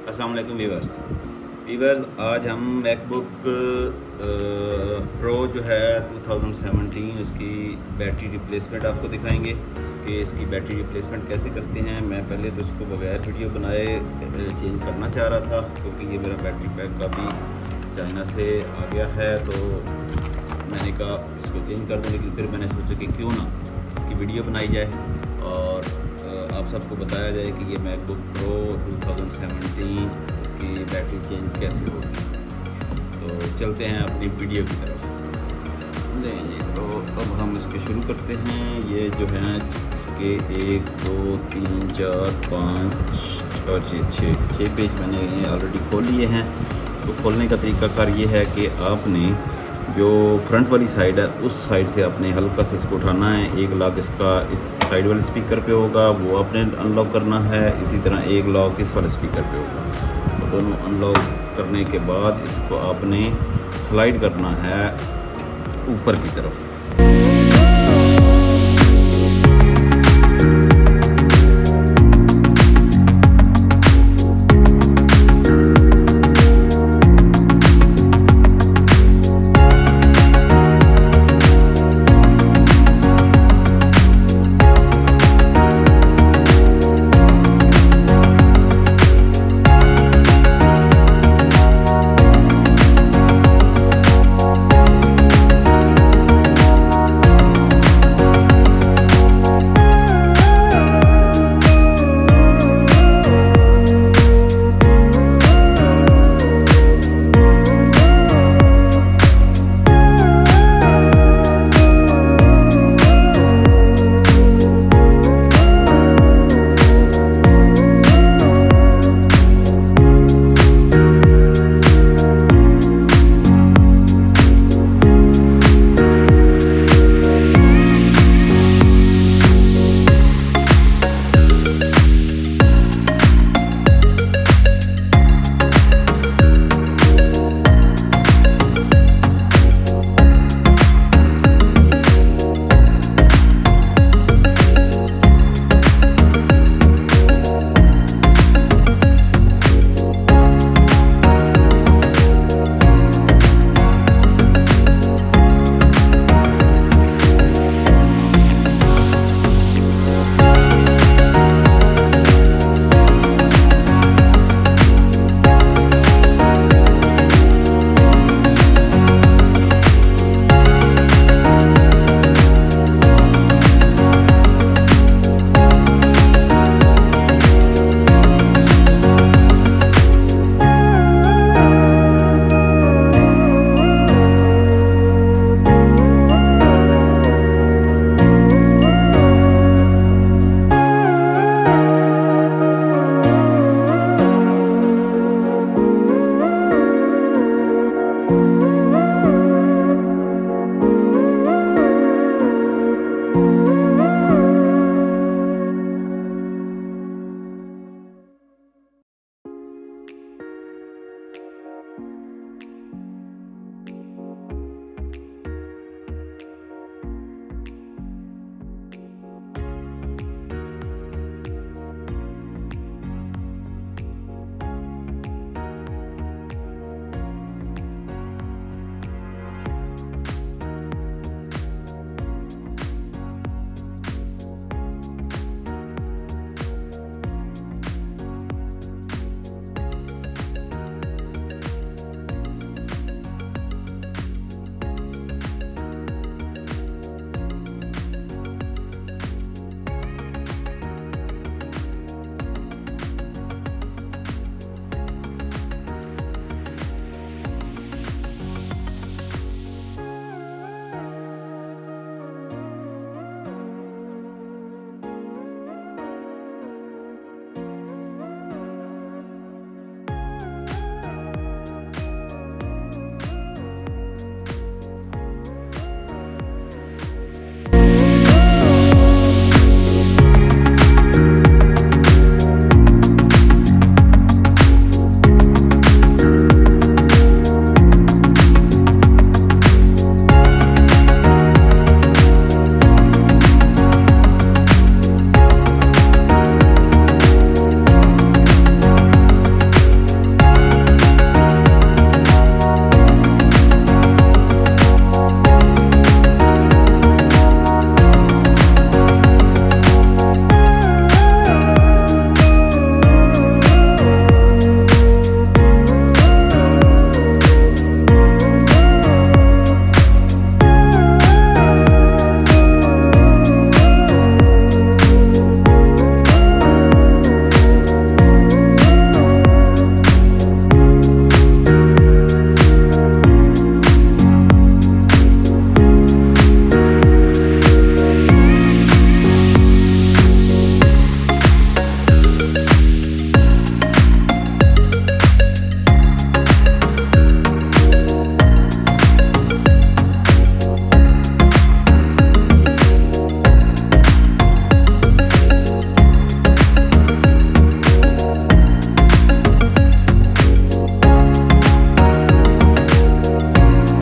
अस्सलाम वालेकुम वीवर्स, आज हम मैकबुक प्रो जो है 2017 उसकी बैटरी रिप्लेसमेंट आपको दिखाएंगे कि इसकी बैटरी रिप्लेसमेंट कैसे करते हैं। मैं पहले तो इसको बगैर वीडियो बनाए चेंज करना चाह रहा था क्योंकि ये मेरा बैटरी पैक काफ़ी चाइना से आ गया है, तो मैंने कहा इसको चेंज कर दूँ। लेकिन फिर मैंने सोचा कि क्यों ना कि वीडियो बनाई जाए और आप सबको बताया जाए कि ये मैकबुक प्रो 2017 इसकी बैटरी चेंज कैसे होगी। तो चलते हैं अपनी वीडियो की तरफ। तो अब हम इसके शुरू करते हैं। ये जो हैं इसके 1 2 3 4 5 और 6 पेज मैंने ऑलरेडी खोल लिए हैं। तो खोलने का तरीकाकार ये है कि आपने जो फ्रंट वाली साइड है उस साइड से आपने हल्का सा इसको उठाना है। एक लॉक इसका इस साइड वाले स्पीकर पे होगा, वो आपने अनलॉक करना है। इसी तरह एक लॉक इस वाले स्पीकर पे होगा। तो दोनों अनलॉक करने के बाद इसको आपने स्लाइड करना है ऊपर की तरफ।